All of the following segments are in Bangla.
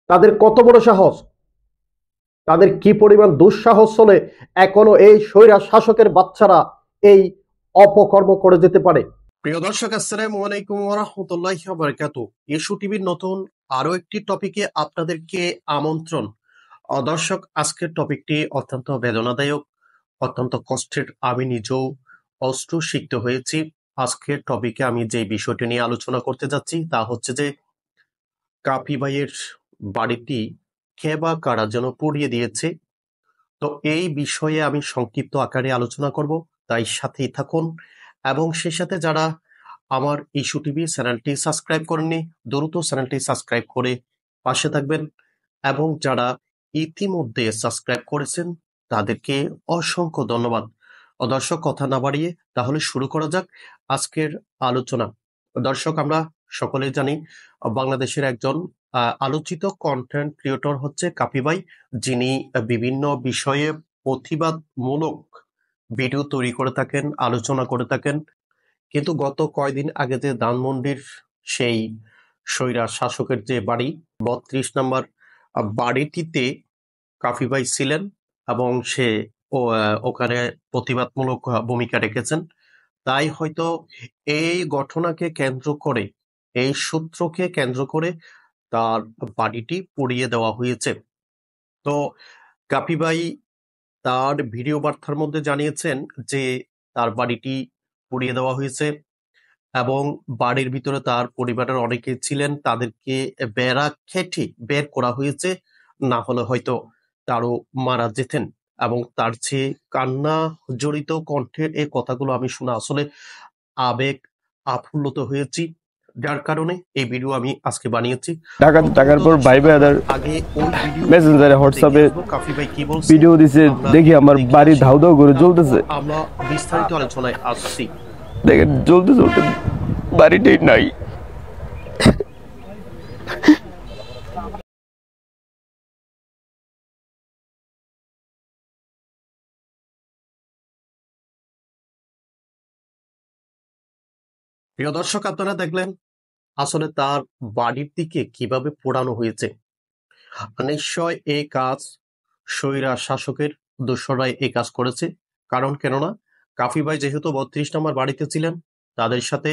তাদের কত বড় সাহস, তাদের কি পরিমাণ দুঃসাহস হলে এখনো এই স্বৈরা শাসকের বাচ্চারা এই অপকর্ম করে যেতে পারে। প্রিয় দর্শক, আসসালামু আলাইকুম ওয়া রাহমাতুল্লাহি ওয়া বারাকাতুহু। ইস্যু টিভির নতুন আরো একটি টপিকে আপনাদেরকে আমন্ত্রণ। দর্শক, আজকের টপিকটি অত্যন্ত বেদনাদায়ক, অত্যন্ত কষ্টের। আমি নিজেও অশ্রুসিক্ত হয়েছি। আজকের টপিকে আমি যে বিষয়টি নিয়ে আলোচনা করতে যাচ্ছি তা হচ্ছে যে কাপি ভাইয়ের বাড়িটি কে বা কারা যেন পুড়িয়ে দিয়েছে। তো এই বিষয়ে আমি সংক্ষিপ্ত আকারে আলোচনা করব, তাই সাথেই থাকুন। এবং সেই সাথে যারা আমার ইস্যু টিভি চ্যানেলটি সাবস্ক্রাইব করেননি, দ্রুত চ্যানেলটি সাবস্ক্রাইব করে পাশে থাকবেন। এবং যারা ইতিমধ্যে সাবস্ক্রাইব করেছেন তাদেরকে অসংখ্য ধন্যবাদ। দর্শক, কথা না বাড়িয়ে তাহলে শুরু করা যাক আজকের আলোচনা। দর্শক, আমরা সকলেই জানি বাংলাদেশের একজন আলোচিত কন্টেন্ট ক্রিয়েটর হচ্ছে কাপি ভাই, যিনি বিভিন্ন বিষয়ে প্রতিবাদমূলক ভিডিও তৈরি করে থাকেন, আলোচনা করে থাকেন। কিন্তু গত কয়দিন আগে যে ধানমন্ডির সেই স্বৈরা শাসকের যে বাড়ি ৩২ নম্বর বাড়িটিতে কাফি ভাই ছিলেন এবং সে ওখানে প্রতিবাদমূলক ভূমিকা রেখেছেন। তাই হয়তো এই ঘটনাকে কেন্দ্র করে, এই সূত্রকে কেন্দ্র করে তার বাড়িটি পুড়িয়ে দেওয়া হয়েছে। তো কাপি ভাই তার ভিডিও বার্তার মধ্যে জানিয়েছেন যে তার বাড়িটি পুড়িয়ে দেওয়া হয়েছে এবং বাড়ির ভিতরে তার পরিবারের অনেকে ছিলেন, তাদেরকে বেড়া খেটে বের করা হয়েছে, না হলে হয়তো তারও মারা যেতেন। এবং তার চেয়ে কান্না জড়িত কণ্ঠের এই কথাগুলো আমি শুনে আসলে আবেগ আপ্লুত হয়েছি, যার কারণে এই ভিডিও আমি আজকে বানিয়েছি। ঢাকাতে থাকার পর ভাই ভাইদের আগে ওই ভিডিও মেসেঞ্জারে হোয়াটসঅ্যাপে কাফি ভাই কি বলছে ভিডিও দিছে, দেখি আমার বাড়ি ধাউ ধাউ করে জ্বলতেছে। আমরা বিস্তারিত আলোচনায় আসছি। দেখেন জ্বলতে জ্বলতে বাড়িটাই নাই। প্রিয় দর্শক, আপনারা দেখলেন আসলে তার বাড়ির দিকে কিভাবে পোড়ানো হয়েছে। নিশ্চয় এই কাজ স্বৈরা শাসকের দোসররাই এই কাজ করেছে। কারণ কেননা কাফি ভাই যেহেতু ৩২ নম্বর বাড়িতে ছিলেন, তাদের সাথে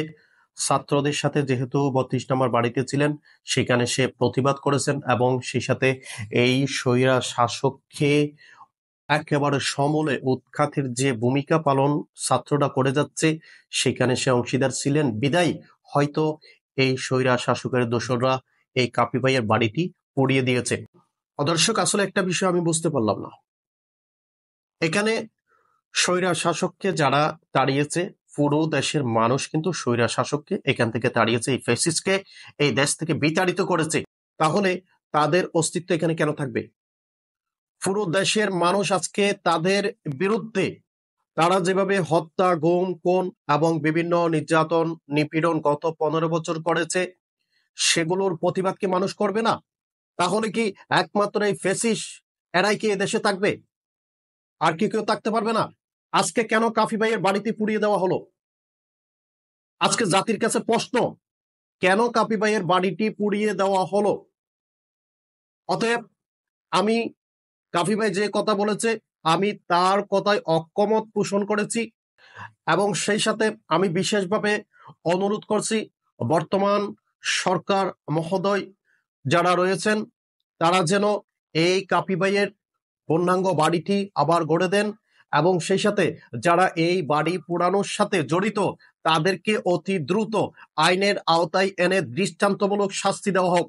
ছাত্রদের সাথে যেহেতু ৩২ নম্বর বাড়িতে ছিলেন, সেখানে সে প্রতিবাদ করেছেন এবং সেই সাথে এই স্বৈরা শাসককে একেবারে সমূলে উৎখাতের যে ভূমিকা পালন ছাত্ররা করে যাচ্ছে সেখানে সে অংশীদার ছিলেন বিদায় হয়তো এই স্বৈরা শাসকের দোসররা এই কাপি ভাইয়ের বাড়িটি পুড়িয়ে দিয়েছে। দর্শক, আসলে একটা বিষয় আমি বুঝতে পারলাম না, এখানে স্বৈরা শাসককে যারা তাড়িয়েছে, পুরো দেশের মানুষ কিন্তু স্বৈরা শাসককে এখান থেকে তাড়িয়েছে, এই ফ্যাসিস্টকে এই দেশ থেকে বিতাড়িত করেছে। তাহলে তাদের অস্তিত্ব এখানে কেন থাকবে? পুরো দেশের মানুষ আজকে তাদের বিরুদ্ধে, তারা যেভাবে হত্যা, গুম, খুন এবং বিভিন্ন নির্যাতন, নিপীড়ন গত 15 বছর করেছে, সেগুলোর প্রতিবাদ কি মানুষ করবে না? তাহলে কি একমাত্র এই ফ্যাসিস্ট এরাই কি এদেশে থাকবে? আর কি কেউ থাকতে পারবে না? আজকে কেন কাফি ভাইয়ের বাড়িতে পুড়িয়ে দেওয়া হলো? আজকে জাতির কাছে প্রশ্ন, কেন কাফি ভাইয়ের বাড়িটি পুড়িয়ে দেওয়া হলো? অতএব আমি কাফি ভাই যে কথা বলেছে আমি তার কথায় অকমত পোষণ করেছি এবং সেই সাথে আমি বিশেষভাবে অনুরোধ করছি বর্তমান সরকার মহোদয় যারা রয়েছেন তারা যেন এই কাপি ভাইয়ের পূর্ণাঙ্গ বাড়িটি আবার গড়ে দেন এবং সেই সাথে যারা এই বাড়ি পোড়ানোর সাথে জড়িত তাদেরকে অতি দ্রুত আইনের আওতায় এনে দৃষ্টান্তমূলক শাস্তি দেওয়া হোক।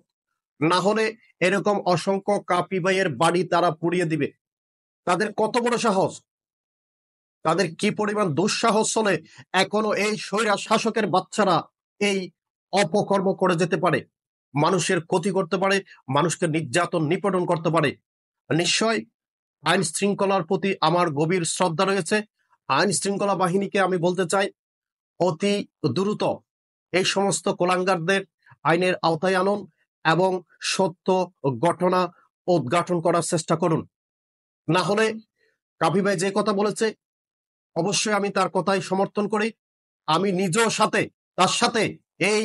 না হলে এরকম অসংখ্য কাপি ভাইয়ের বাড়ি তারা পুড়িয়ে দিবে। তাদের কত বড় সাহস, তাদের কি পরিমাণ দুঃসাহস হলে এখনো এই স্বৈরা শাসকের বাচ্চারা এই অপকর্ম করে যেতে পারে, মানুষের ক্ষতি করতে পারে, মানুষকে নির্যাতন নিপীড়ন করতে পারে। নিশ্চয় আইন শৃঙ্খলার প্রতি আমার গভীর শ্রদ্ধা রয়েছে। আইন শৃঙ্খলা বাহিনীকে আমি বলতে চাই, অতি দ্রুত এই সমস্ত কোলাঙ্গারদের আইনের আওতায় আনুন এবং সত্য ঘটনা উদ্ঘাটন করার চেষ্টা করুন। না হলে কাফি ভাই যে কথা বলেছে অবশ্যই আমি তার কথাই সমর্থন করি। আমি নিজেও তার সাথে এই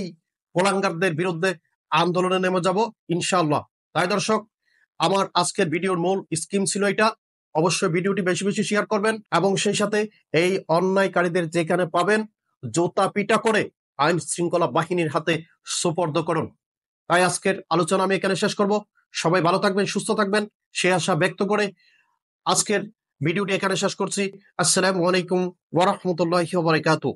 কোলাঙ্গারদের বিরুদ্ধে আন্দোলনে নেমে যাব ইনশাআল্লাহ। তাই দর্শক, আমার আজকের ভিডিওর মূল স্কিম ছিল এটা। অবশ্যই ভিডিওটি বেশি বেশি শেয়ার করবেন এবং সেই সাথে এই অন্যায়কারীদের যেখানে পাবেন জোতা পিটা করে আইন শৃঙ্খলা বাহিনীর হাতে সোপর্দ করুন। তাই আজকের আলোচনা আমি এখানে শেষ করব। সবাই ভালো থাকবেন, সুস্থ থাকবেন, সে আশা ব্যক্ত করে আজকের ভিডিওটি এখানে শেষ করছি। আসসালামু আলাইকুম ওয়া রাহমাতুল্লাহি ওয়া বারাকাতুহু।